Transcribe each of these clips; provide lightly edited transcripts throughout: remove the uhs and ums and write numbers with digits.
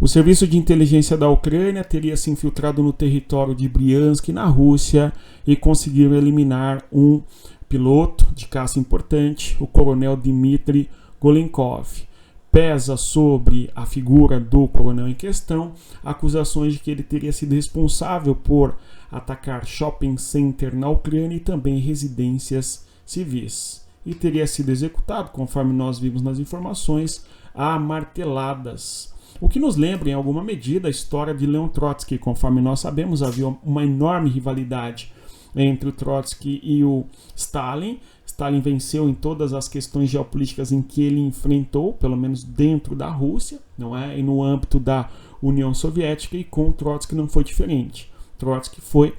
O serviço de inteligência da Ucrânia teria se infiltrado no território de Briansk, na Rússia, e conseguiu eliminar um piloto de caça importante, o coronel Dmitry Golenkov. Pesa sobre a figura do coronel em questão acusações de que ele teria sido responsável por atacar shopping center na Ucrânia e também residências civis. E teria sido executado, conforme nós vimos nas informações, a marteladas. O que nos lembra, em alguma medida, a história de Leon Trotsky. Conforme nós sabemos, havia uma enorme rivalidade entre o Trotsky e o Stalin. Stalin venceu em todas as questões geopolíticas em que ele enfrentou, pelo menos dentro da Rússia, não é? E no âmbito da União Soviética, e com o Trotsky não foi diferente. Trotsky foi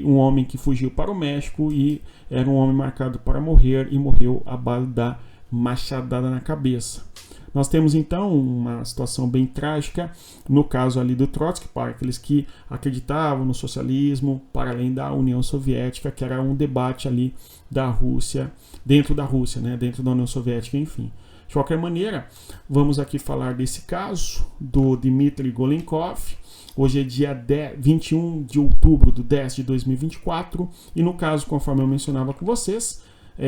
um homem que fugiu para o México e era um homem marcado para morrer e morreu à base da machadada na cabeça. Nós temos então uma situação bem trágica no caso ali do Trotsky, para aqueles que acreditavam no socialismo, para além da União Soviética, que era um debate ali da Rússia, dentro da Rússia, né, dentro da União Soviética, enfim. De qualquer maneira, vamos aqui falar desse caso do Dmitry Golenkov. Hoje é dia 21 de outubro do 10 de 2024 e no caso, conforme eu mencionava com vocês,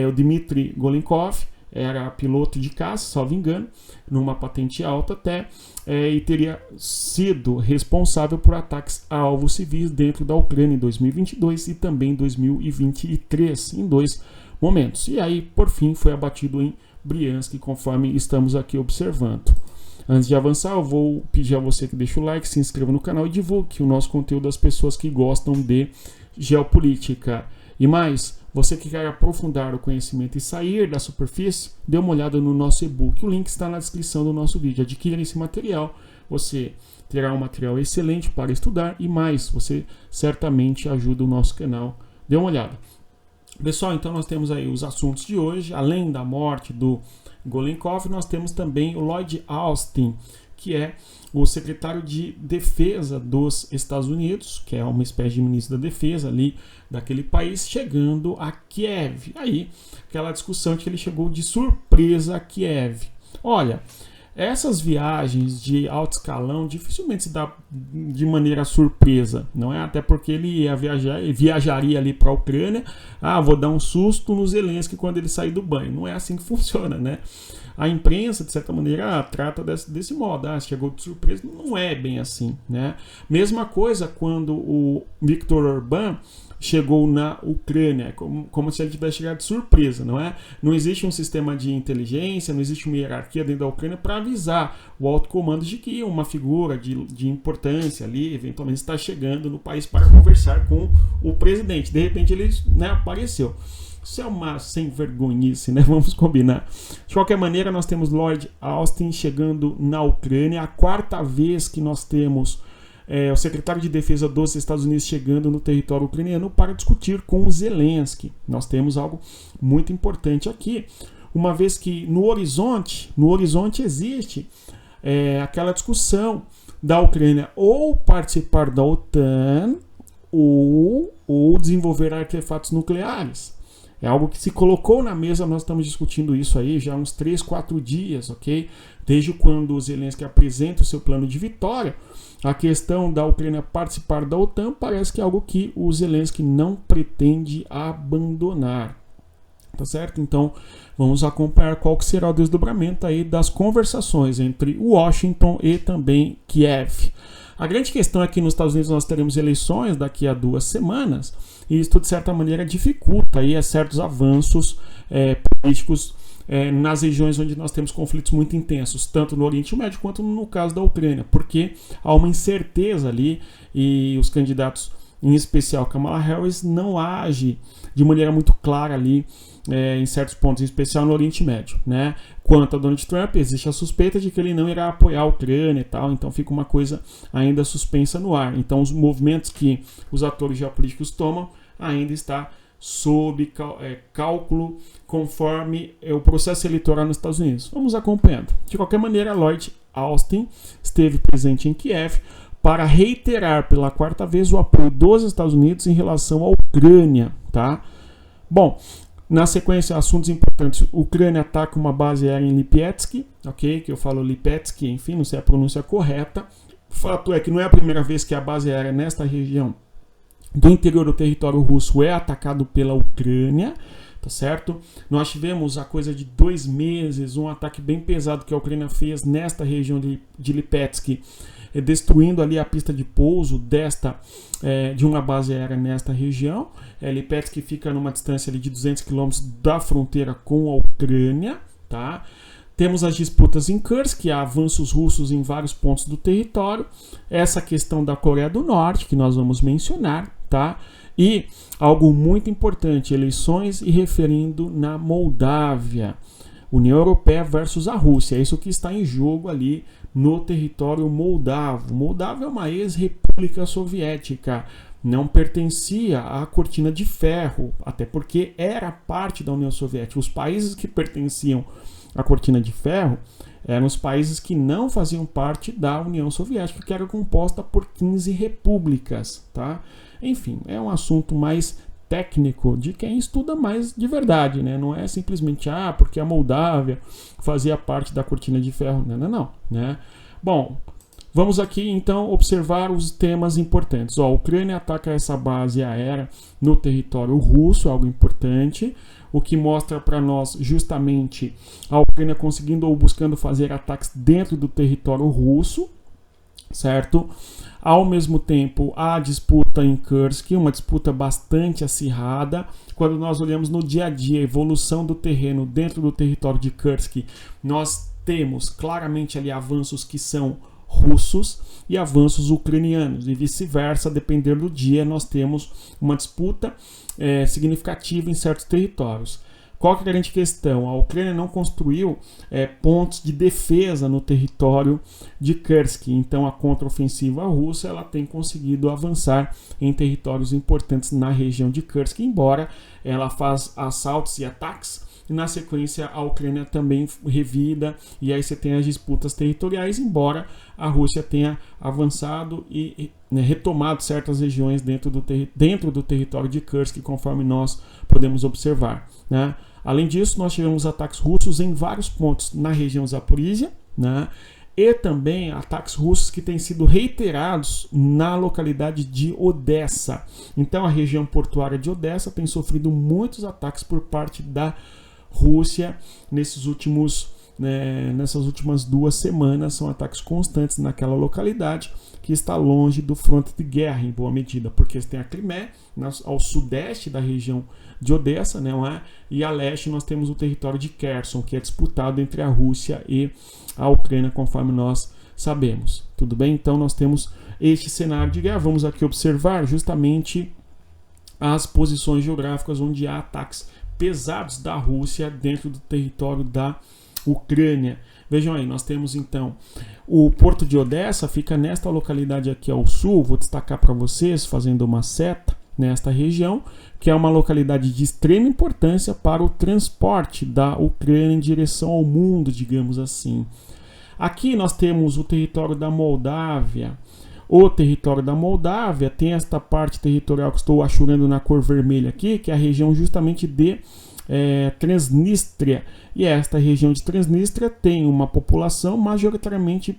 o Dmitry Golenkov era piloto de caça, salvo engano, numa patente alta até, e teria sido responsável por ataques a alvos civis dentro da Ucrânia em 2022 e também em 2023, em 2 momentos. E aí, por fim, foi abatido em Briansk, conforme estamos aqui observando. Antes de avançar, eu vou pedir a você que deixe o like, se inscreva no canal e divulgue o nosso conteúdo às pessoas que gostam de geopolítica. E mais, você que quer aprofundar o conhecimento e sair da superfície, dê uma olhada no nosso e-book. O link está na descrição do nosso vídeo. Adquira esse material, você terá um material excelente para estudar e mais, você certamente ajuda o nosso canal. Dê uma olhada. Pessoal, então nós temos aí os assuntos de hoje. Além da morte do Golenkov, nós temos também o Lloyd Austin, que é o secretário de Defesa dos Estados Unidos, que é uma espécie de ministro da Defesa ali daquele país, chegando a Kiev. Aí, aquela discussão de que ele chegou de surpresa a Kiev. Olha, essas viagens de alto escalão dificilmente se dá de maneira surpresa, não é? Até porque ele viajaria ali para a Ucrânia, vou dar um susto no Zelensky quando ele sair do banho. Não é assim que funciona, né? A imprensa, de certa maneira, trata desse modo. Chegou de surpresa. Não é bem assim, né? Mesma coisa quando o Viktor Orbán chegou na Ucrânia, como se ele tivesse chegado de surpresa, não é? Não existe um sistema de inteligência, não existe uma hierarquia dentro da Ucrânia para avisar o alto comando de que uma figura de importância ali, eventualmente, está chegando no país para conversar com o presidente. De repente ele, né, apareceu. Isso é uma sem vergonhice, né? Vamos combinar. De qualquer maneira, nós temos Lloyd Austin chegando na Ucrânia. A 4ª vez que nós temos o secretário de Defesa dos Estados Unidos chegando no território ucraniano para discutir com o Zelensky. Nós temos algo muito importante aqui, uma vez que no horizonte existe aquela discussão da Ucrânia ou participar da OTAN ou desenvolver artefatos nucleares. É algo que se colocou na mesa, nós estamos discutindo isso aí já há uns 3, 4 dias, ok? Desde quando o Zelensky apresenta o seu plano de vitória, a questão da Ucrânia participar da OTAN parece que é algo que o Zelensky não pretende abandonar. Tá certo? Então, vamos acompanhar qual que será o desdobramento aí das conversações entre Washington e também Kiev. A grande questão é que nos Estados Unidos nós teremos eleições daqui a 2 semanas e isso, de certa maneira, dificulta aí certos avanços políticos nas regiões onde nós temos conflitos muito intensos, tanto no Oriente Médio quanto no caso da Ucrânia, porque há uma incerteza ali e os candidatos, em especial Kamala Harris, não age de maneira muito clara ali em certos pontos, em especial no Oriente Médio, né? Quanto a Donald Trump, existe a suspeita de que ele não irá apoiar a Ucrânia e tal, então fica uma coisa ainda suspensa no ar. Então os movimentos que os atores geopolíticos tomam ainda está sob cálculo conforme o processo eleitoral nos Estados Unidos. Vamos acompanhando. De qualquer maneira, Lloyd Austin esteve presente em Kiev para reiterar pela 4ª vez o apoio dos Estados Unidos em relação à Ucrânia, tá? Bom, Na sequência, assuntos importantes. Ucrânia ataca uma base aérea em Lipetsk, ok? Que eu falo Lipetsk, enfim, não sei a pronúncia correta. O fato é que não é a primeira vez que a base aérea nesta região do interior do território russo é atacado pela Ucrânia, tá certo? Nós tivemos há coisa de 2 meses um ataque bem pesado que a Ucrânia fez nesta região de Lipetsk, destruindo ali a pista de pouso de uma base aérea nesta região. Lipetsk fica numa distância ali de 200 km da fronteira com a Ucrânia, tá? Temos as disputas em Kursk, há avanços russos em vários pontos do território. Essa questão da Coreia do Norte, que nós vamos mencionar, tá? E algo muito importante, eleições e referendo na Moldávia. União Europeia versus a Rússia, é isso que está em jogo ali no território moldavo. Moldávia é uma ex-república soviética, não pertencia à cortina de ferro, até porque era parte da União Soviética. Os países que pertenciam à cortina de ferro eram os países que não faziam parte da União Soviética, que era composta por 15 repúblicas, tá? Enfim, é um assunto mais técnico de quem estuda mais de verdade, né? Não é simplesmente, porque a Moldávia fazia parte da cortina de ferro. Não, né? Bom, vamos aqui então observar os temas importantes. A Ucrânia ataca essa base aérea no território russo, algo importante, o que mostra para nós justamente a Ucrânia conseguindo ou buscando fazer ataques dentro do território russo, certo? Ao mesmo tempo, a disputa em Kursk, uma disputa bastante acirrada. Quando nós olhamos no dia a dia a evolução do terreno dentro do território de Kursk, nós temos claramente ali avanços que são russos e avanços ucranianos, e vice-versa, depender do dia, nós temos uma disputa significativa em certos territórios. Qual que é a grande questão? A Ucrânia não construiu pontos de defesa no território de Kursk, então a contraofensiva russa ela tem conseguido avançar em territórios importantes na região de Kursk, embora ela faz assaltos e ataques, e na sequência a Ucrânia também revida, e aí você tem as disputas territoriais, embora a Rússia tenha avançado e retomado certas regiões dentro do território de Kursk, conforme nós podemos observar, né? Além disso, nós tivemos ataques russos em vários pontos na região Zaporísia, né? E também ataques russos que têm sido reiterados na localidade de Odessa. Então a região portuária de Odessa tem sofrido muitos ataques por parte da Rússia nessas últimas 2 semanas. São ataques constantes naquela localidade que está longe do fronte de guerra em boa medida, porque você tem a Crimeia ao sudeste da região de Odessa, né, e a leste nós temos o território de Kherson, que é disputado entre a Rússia e a Ucrânia, conforme nós sabemos. Tudo bem? Então nós temos este cenário de guerra. Vamos aqui observar justamente as posições geográficas onde há ataques pesados da Rússia dentro do território da Ucrânia. Vejam aí, nós temos então o porto de Odessa, fica nesta localidade aqui ao sul. Vou destacar para vocês, fazendo uma seta nesta região, que é uma localidade de extrema importância para o transporte da Ucrânia em direção ao mundo, digamos assim. Aqui nós temos o território da Moldávia. O território da Moldávia tem esta parte territorial que estou achurando na cor vermelha aqui, que é a região justamente de Transnistria. E esta região de Transnistria tem uma população majoritariamente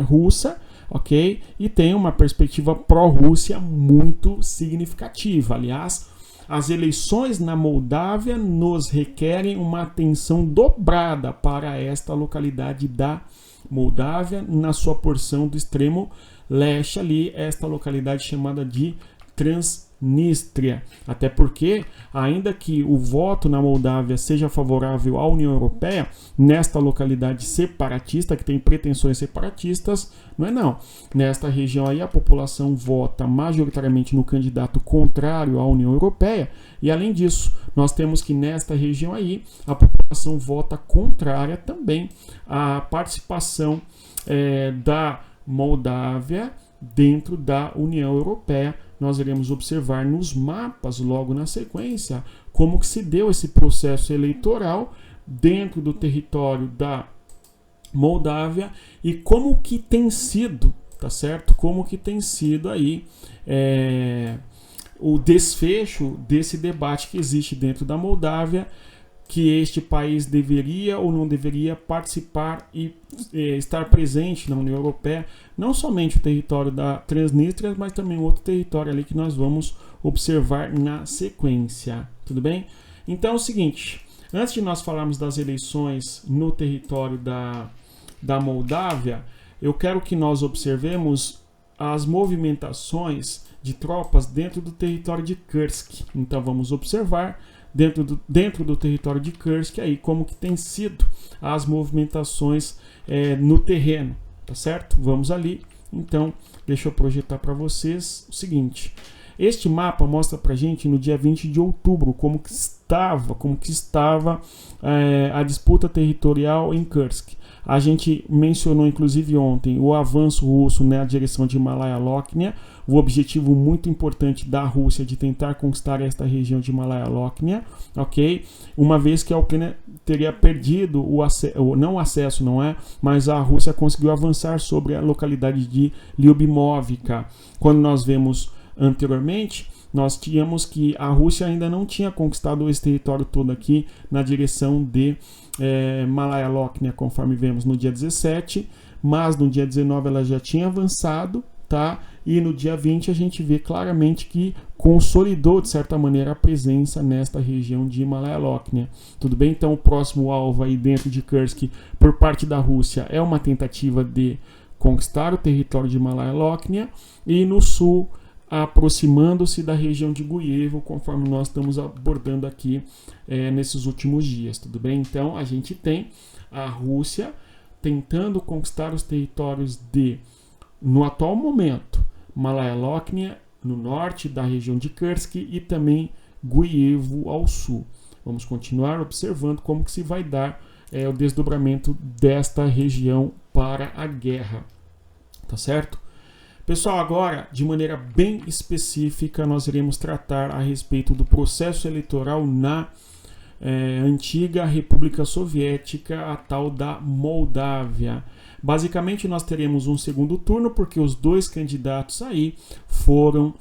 russa, ok? E tem uma perspectiva pró-Rússia muito significativa. Aliás, as eleições na Moldávia nos requerem uma atenção dobrada para esta localidade da Moldávia, na sua porção do extremo leste ali, esta localidade chamada de Transnistria. Até porque, ainda que o voto na Moldávia seja favorável à União Europeia, nesta localidade separatista, que tem pretensões separatistas, não. Nesta região aí a população vota majoritariamente no candidato contrário à União Europeia, e além disso, nós temos que nesta região aí a população vota contrária também à participação da Moldávia dentro da União Europeia. Nós iremos observar nos mapas logo na sequência como que se deu esse processo eleitoral dentro do território da Moldávia e como que tem sido, tá certo? Como que tem sido aí o desfecho desse debate que existe dentro da Moldávia, que este país deveria ou não deveria participar e estar presente na União Europeia, não somente o território da Transnistria, mas também outro território ali que nós vamos observar na sequência, tudo bem? Então é o seguinte, antes de nós falarmos das eleições no território da Moldávia, eu quero que nós observemos as movimentações de tropas dentro do território de Kursk. Então vamos observar dentro do território de Kursk aí como que tem sido as movimentações no terreno, tá certo? Vamos ali. Então deixa eu projetar para vocês o seguinte. Este mapa mostra para gente no dia 20 de outubro como que estava a disputa territorial em Kursk. A gente mencionou inclusive ontem o avanço russo na direção de Malaya-Lochnaya, o objetivo muito importante da Rússia de tentar conquistar esta região de Malaya-Lochnaya, ok? Uma vez que a Ucrânia teria perdido não o acesso, não é? Mas a Rússia conseguiu avançar sobre a localidade de Lyubimovka. Quando nós vemos anteriormente, nós tínhamos que a Rússia ainda não tinha conquistado esse território todo aqui na direção de Malaya-Lochnaya, conforme vemos no dia 17, mas no dia 19 ela já tinha avançado, tá? E no dia 20 a gente vê claramente que consolidou de certa maneira a presença nesta região de Malaya-Lochnaya. Tudo bem? Então o próximo alvo aí dentro de Kursk por parte da Rússia é uma tentativa de conquistar o território de Malaya-Lochnaya e no sul aproximando-se da região de Guievo, conforme nós estamos abordando aqui nesses últimos dias, tudo bem? Então a gente tem a Rússia tentando conquistar os territórios no atual momento, Malaya-Lochnaya no norte da região de Kursk e também Guievo ao sul. Vamos continuar observando como que se vai dar o desdobramento desta região para a guerra, tá certo? Pessoal, agora, de maneira bem específica, nós iremos tratar a respeito do processo eleitoral na antiga República Soviética, a tal da Moldávia. Basicamente, nós teremos um segundo turno, porque os dois candidatos aí foram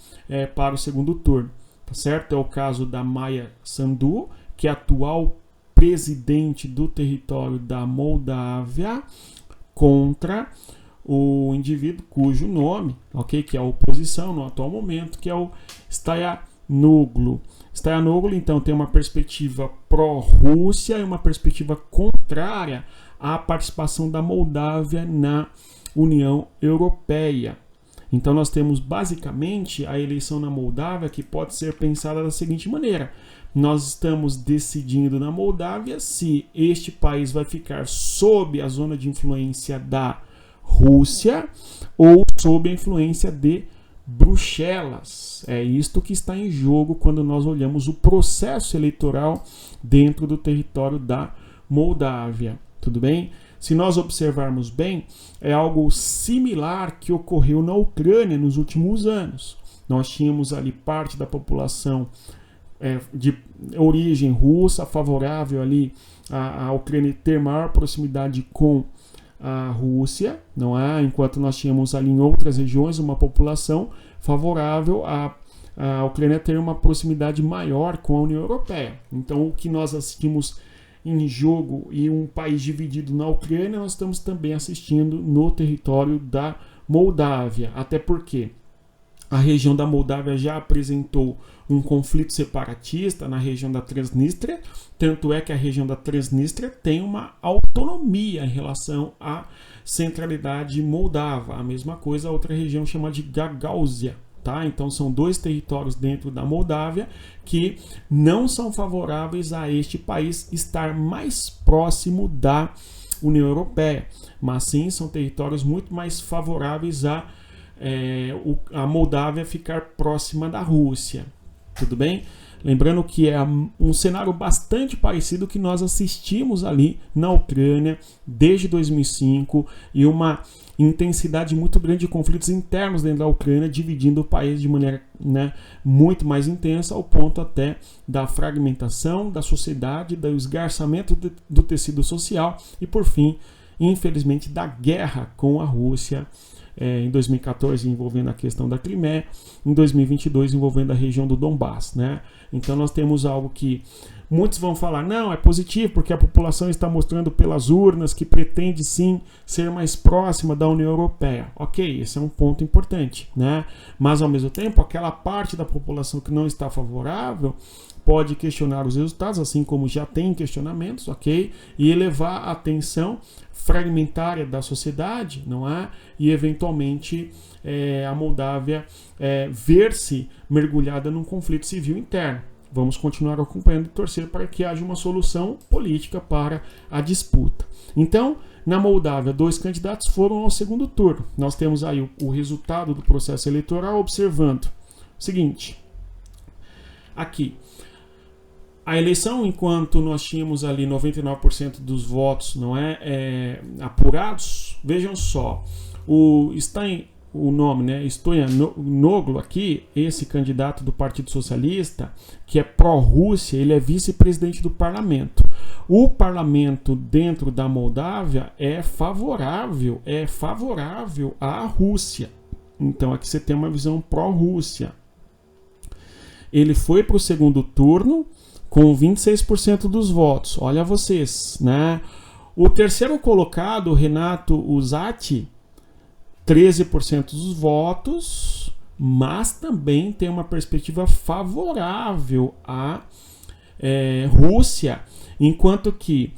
para o segundo turno, tá certo? É o caso da Maya Sandu, que é a atual presidente do território da Moldávia, contra o indivíduo cujo nome, ok, que é a oposição no atual momento, que é o Stoyanoglu. Stoyanoglu, então, tem uma perspectiva pró-Rússia e uma perspectiva contrária à participação da Moldávia na União Europeia. Então, nós temos basicamente a eleição na Moldávia que pode ser pensada da seguinte maneira: nós estamos decidindo na Moldávia se este país vai ficar sob a zona de influência da Rússia ou sob a influência de Bruxelas. É isto que está em jogo quando nós olhamos o processo eleitoral dentro do território da Moldávia. Tudo bem? Se nós observarmos bem, é algo similar que ocorreu na Ucrânia nos últimos anos. Nós tínhamos ali parte da população de origem russa, favorável ali a Ucrânia ter maior proximidade com a Rússia, não é? Enquanto nós tínhamos ali em outras regiões uma população favorável a Ucrânia ter uma proximidade maior com a União Europeia. Então, o que nós assistimos em jogo e um país dividido na Ucrânia, nós estamos também assistindo no território da Moldávia, até porque a região da Moldávia já apresentou um conflito separatista na região da Transnistria, tanto é que a região da Transnistria tem uma autonomia em relação à centralidade moldava. A mesma coisa a outra região chamada de Gagáuzia. Tá? Então são dois territórios dentro da Moldávia que não são favoráveis a este país estar mais próximo da União Europeia, mas sim são territórios muito mais favoráveis a Moldávia ficar próxima da Rússia. Tudo bem? Lembrando que é um cenário bastante parecido que nós assistimos ali na Ucrânia desde 2005 e uma intensidade muito grande de conflitos internos dentro da Ucrânia, dividindo o país de maneira muito mais intensa, ao ponto até da fragmentação da sociedade, do esgarçamento do tecido social e, por fim, infelizmente, da guerra com a Rússia em 2014 envolvendo a questão da Crimeia, em 2022 envolvendo a região do Donbass, né? Então nós temos algo que muitos vão falar, não, é positivo porque a população está mostrando pelas urnas que pretende sim ser mais próxima da União Europeia. Ok, esse é um ponto importante, né? Mas ao mesmo tempo, aquela parte da população que não está favorável pode questionar os resultados, assim como já tem questionamentos, ok? E elevar a atenção fragmentária da sociedade, não é? E eventualmente a Moldávia ver-se mergulhada num conflito civil interno. Vamos continuar acompanhando e torcer para que haja uma solução política para a disputa. Então, na Moldávia, 2 candidatos foram ao segundo turno. Nós temos aí o resultado do processo eleitoral observando o seguinte. Aqui, a eleição, enquanto nós tínhamos ali 99% dos votos apurados, vejam só, o nome, né, Stoyanoglo aqui, esse candidato do Partido Socialista, que é pró-Rússia, ele é vice-presidente do parlamento. O parlamento dentro da Moldávia é favorável à Rússia. Então aqui você tem uma visão pró-Rússia. Ele foi para o segundo turno com 26% dos votos. Olha vocês, né? O terceiro colocado, Renato Uzati, 13% dos votos, mas também tem uma perspectiva favorável à Rússia, enquanto que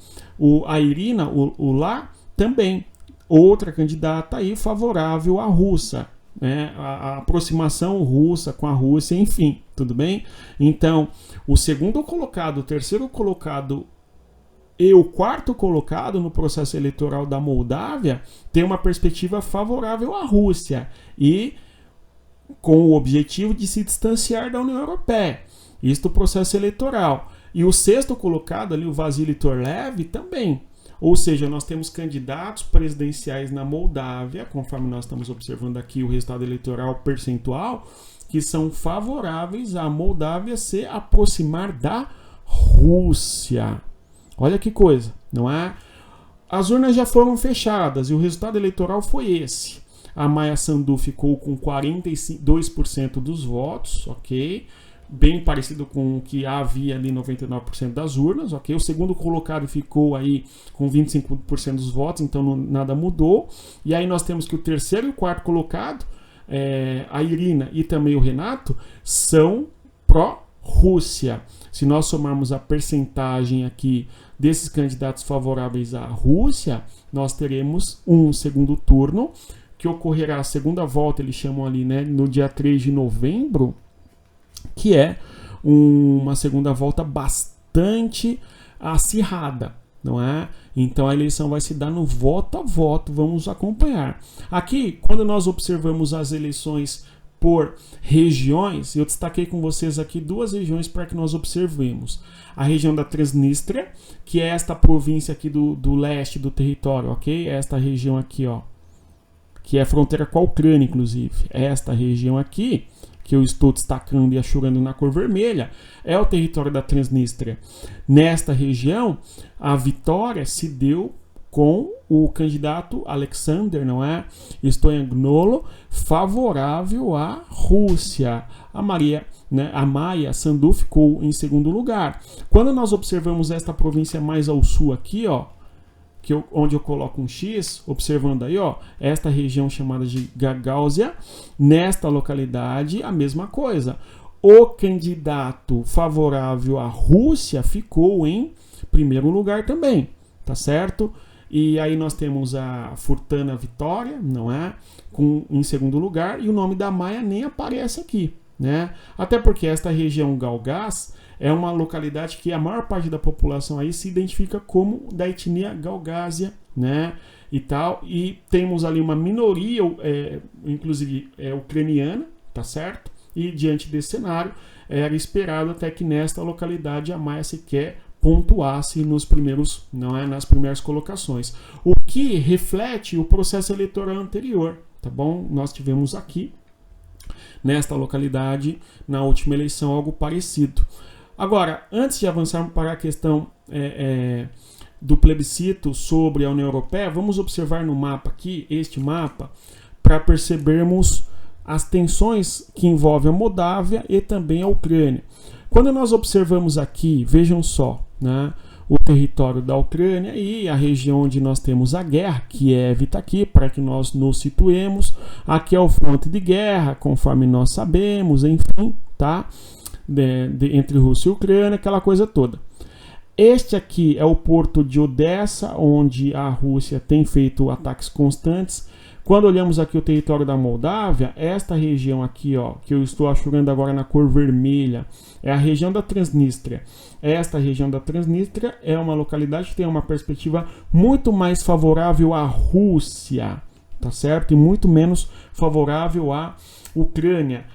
a Irina Ula também, outra candidata aí favorável à Rússia, né? A aproximação russa com a Rússia, enfim, tudo bem? Então, o segundo colocado, o terceiro colocado e o quarto colocado no processo eleitoral da Moldávia tem uma perspectiva favorável à Rússia e com o objetivo de se distanciar da União Europeia. Isto o processo eleitoral. E o sexto colocado ali, o Vasily Torlev, também. Ou seja, nós temos candidatos presidenciais na Moldávia, conforme nós estamos observando aqui o resultado eleitoral percentual, que são favoráveis à Moldávia se aproximar da Rússia. Olha que coisa, não é? As urnas já foram fechadas e o resultado eleitoral foi esse. A Maia Sandu ficou com 42% dos votos, ok? Bem parecido com o que havia ali 99% das urnas, ok? O segundo colocado ficou aí com 25% dos votos, então nada mudou. E aí nós temos que o terceiro e o quarto colocado, a Irina e também o Renato, são pró-Rússia. Se nós somarmos a percentagem aqui desses candidatos favoráveis à Rússia, nós teremos um segundo turno, que ocorrerá a segunda volta, eles chamam ali, né, no dia 3 de novembro, que é uma segunda volta bastante acirrada, não é? Então a eleição vai se dar no voto a voto, vamos acompanhar. Aqui, quando nós observamos as eleições por regiões, eu destaquei com vocês aqui 2 regiões para que nós observemos. A região da Transnistria, que é esta província aqui do leste do território, ok? Esta região aqui, ó, que é fronteira com a Ucrânia, inclusive. Esta região aqui, que eu estou destacando e achurando na cor vermelha, é o território da Transnistria. Nesta região, a vitória se deu com o candidato Alexander, não é? Stoyanoglo, favorável à Rússia. A Maia Sandu ficou em segundo lugar. Quando nós observamos esta província mais ao sul aqui, ó, onde eu coloco um X, observando aí, ó, esta região chamada de Gagáusia, nesta localidade, a mesma coisa. O candidato favorável à Rússia ficou em primeiro lugar também, tá certo? E aí nós temos a Furtana Vitória, não é? Em segundo lugar, e o nome da Maia nem aparece aqui, né? Até porque esta região Galgás é uma localidade que a maior parte da população aí se identifica como da etnia gaugásia, né? E tal, e temos ali uma minoria, inclusive ucraniana, tá certo? E diante desse cenário, era esperado até que nesta localidade a Maia sequer pontuasse nas primeiras colocações. O que reflete o processo eleitoral anterior, tá bom? Nós tivemos aqui, nesta localidade, na última eleição, algo parecido. Agora, antes de avançarmos para a questão do plebiscito sobre a União Europeia, vamos observar no mapa aqui, este mapa, para percebermos as tensões que envolvem a Moldávia e também a Ucrânia. Quando nós observamos aqui, vejam só, né, o território da Ucrânia e a região onde nós temos a guerra, Kiev está aqui, para que nós nos situemos. Aqui é o fronte de guerra, conforme nós sabemos, enfim, tá? Entre Rússia e Ucrânia, aquela coisa toda. Este aqui é o porto de Odessa, onde a Rússia tem feito ataques constantes. Quando olhamos aqui o território da Moldávia, esta região aqui, ó, que eu estou achurando agora na cor vermelha, é a região da Transnistria. Esta região da Transnistria é uma localidade que tem uma perspectiva muito mais favorável à Rússia, tá certo? E muito menos favorável à Ucrânia.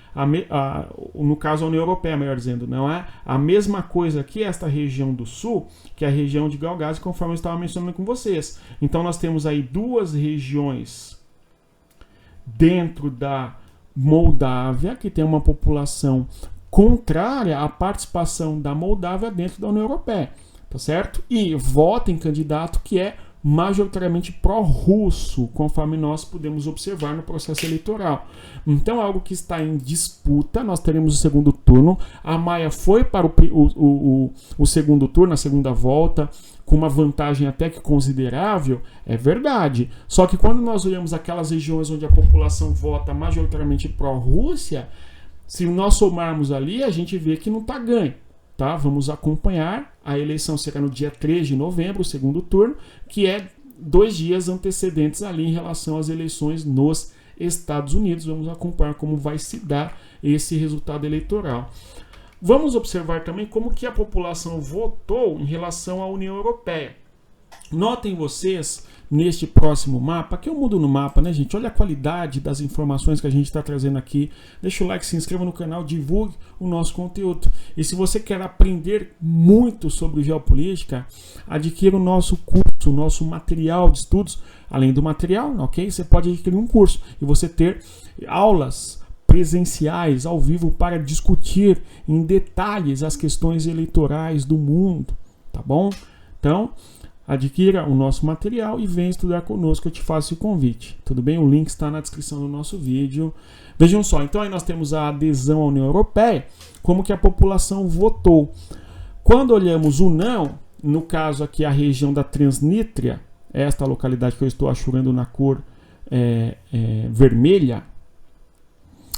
No caso a União Europeia, melhor dizendo, não é? A mesma coisa aqui, esta região do sul, que é a região de Gaugásia, conforme eu estava mencionando com vocês. Então nós temos aí duas regiões dentro da Moldávia, que tem uma população contrária à participação da Moldávia dentro da União Europeia, tá certo? E vota em candidato que é majoritariamente pró-russo, conforme nós podemos observar no processo eleitoral. Então, algo que está em disputa, nós teremos o segundo turno. A Maia foi para o segundo turno, a segunda volta, com uma vantagem até que considerável, é verdade. Só que quando nós olhamos aquelas regiões onde a população vota majoritariamente pró-Rússia, se nós somarmos ali, a gente vê que não está ganho. Tá? Vamos acompanhar. A eleição será no dia 3 de novembro, o segundo turno, que é 2 dias antecedentes ali em relação às eleições nos Estados Unidos. Vamos acompanhar como vai se dar esse resultado eleitoral. Vamos observar também como que a população votou em relação à União Europeia. Notem vocês, neste próximo mapa, aqui eu mudo no mapa, né, gente? Olha a qualidade das informações que a gente está trazendo aqui. Deixa o like, se inscreva no canal, divulgue o nosso conteúdo. E se você quer aprender muito sobre geopolítica, adquira o nosso curso, o nosso material de estudos. Além do material, ok? Você pode adquirir um curso e você ter aulas presenciais, ao vivo, para discutir em detalhes as questões eleitorais do mundo, tá bom? Então, adquira o nosso material e venha estudar conosco, eu te faço o convite, tudo bem? O link está na descrição do nosso vídeo. Vejam só, então aí nós temos a adesão à União Europeia, como que a população votou. Quando olhamos o não, no caso aqui a região da Transnistria, esta localidade que eu estou achurando na cor vermelha,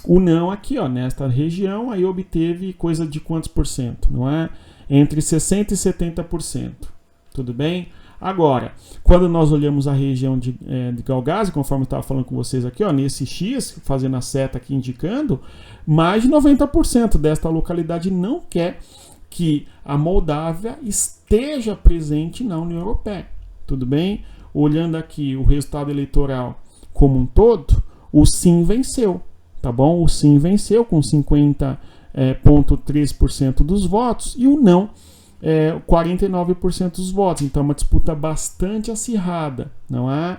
o não aqui, ó, nesta região, aí obteve coisa de quantos por cento, não é? Entre 60% e 70%. Tudo bem? Agora, quando nós olhamos a região de Gaugásia, conforme eu estava falando com vocês aqui, ó, nesse X, fazendo a seta aqui indicando, mais de 90% desta localidade não quer que a Moldávia esteja presente na União Europeia. Tudo bem? Olhando aqui o resultado eleitoral como um todo, o sim venceu. Tá bom? O sim venceu com 50,3% dos votos e o não 49% dos votos. Então é uma disputa bastante acirrada, não é?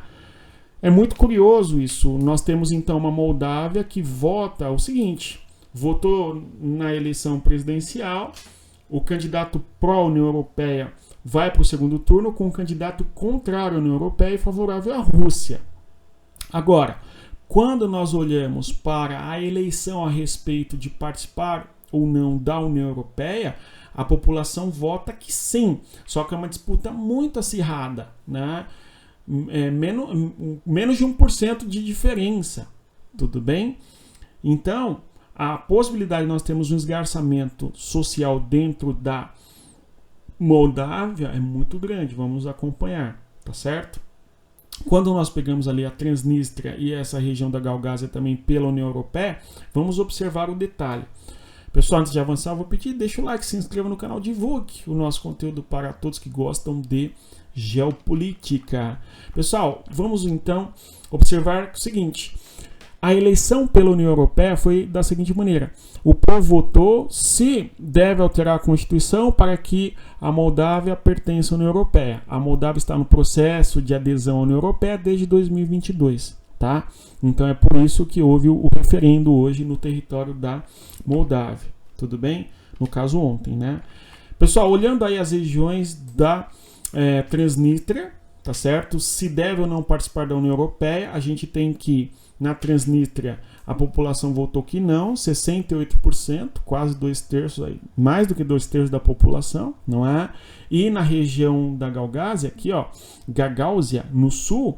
É muito curioso isso. Nós temos então uma Moldávia que vota o seguinte: votou na eleição presidencial, o candidato pró-União Europeia vai para o segundo turno com o candidato contrário à União Europeia e favorável à Rússia. Agora, quando nós olhamos para a eleição a respeito de participar ou não da União Europeia, a população vota que sim, só que é uma disputa muito acirrada, né? Menos de 1% de diferença, tudo bem? Então, a possibilidade de nós termos um esgarçamento social dentro da Moldávia é muito grande, vamos acompanhar, tá certo? Quando nós pegamos ali a Transnistria e essa região da Gaugásia também pela União Europeia, vamos observar o detalhe. Pessoal, antes de avançar, eu vou pedir, deixa o like, se inscreva no canal, divulgue o nosso conteúdo para todos que gostam de geopolítica. Pessoal, vamos então observar o seguinte: a eleição pela União Europeia foi da seguinte maneira: o povo votou se deve alterar a Constituição para que a Moldávia pertença à União Europeia. A Moldávia está no processo de adesão à União Europeia desde 2022, tá? Então é por isso que houve o referendo hoje no território da Moldávia, tudo bem? No caso ontem, né? Pessoal, olhando aí as regiões da Transnistria, tá certo? Se deve ou não participar da União Europeia, a gente tem que Na Transnistria, a população votou que não, 68%, quase 2/3, aí, mais do que 2/3 da população, não é? E na região da Gaugásia, aqui, ó, Gagáusia, no sul,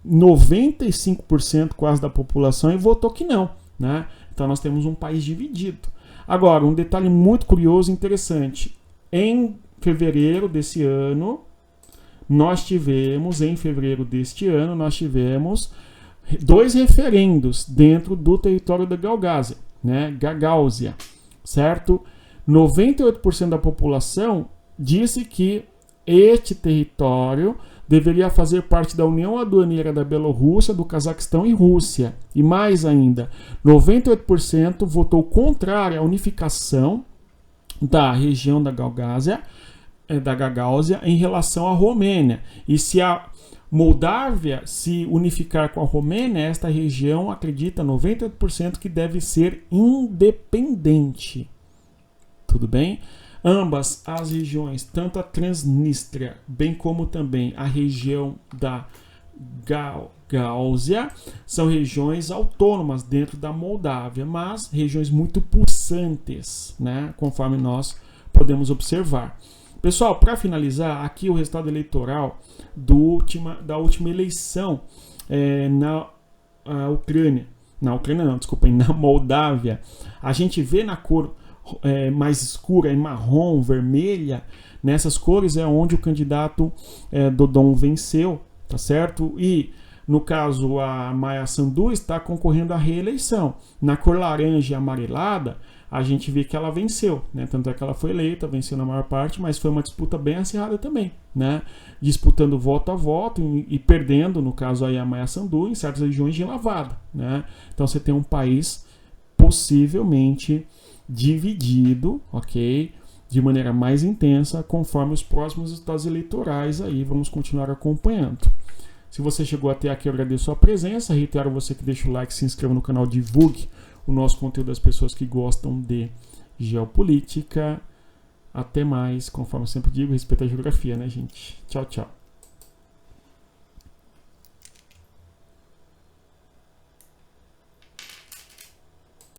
95% quase da população votou que não, né? Então nós temos um país dividido. Agora, um detalhe muito curioso e interessante. Em fevereiro deste ano, nós tivemos 2 referendos dentro do território da Gaugásia, né? Gagáusia, certo? 98% da população disse que este território deveria fazer parte da União Aduaneira da Bielorrússia, do Cazaquistão e Rússia. E mais ainda, 98% votou contrário à unificação da região da Gagáusia em relação à Romênia. E se a Moldávia se unificar com a Romênia, esta região acredita 98% que deve ser independente. Tudo bem? Ambas as regiões, tanto a Transnistria, bem como também a região da Gagáusia, são regiões autônomas dentro da Moldávia, mas regiões muito pulsantes, né? Conforme nós podemos observar. Pessoal, para finalizar, aqui o resultado eleitoral da última eleição na Ucrânia. Na Ucrânia não, desculpa, na Moldávia. A gente vê na cor mais escura, em marrom, vermelha, nessas cores é onde o candidato Dodon venceu, tá certo? E, no caso, a Maia Sandu está concorrendo à reeleição. Na cor laranja e amarelada, a gente vê que ela venceu, né? Tanto é que ela foi eleita, venceu na maior parte, mas foi uma disputa bem acirrada também, né? Disputando voto a voto e perdendo, no caso aí a Maia Sandu, em certas regiões de lavada, né? Então você tem um país possivelmente dividido, ok? De maneira mais intensa, conforme os próximos resultados eleitorais aí vamos continuar acompanhando. Se você chegou até aqui, eu agradeço a presença, reitero você que deixa o like, se inscreva no canal, divulgue o nosso conteúdo das pessoas que gostam de geopolítica. Até mais, conforme eu sempre digo, respeito à geografia, né, gente? Tchau, tchau.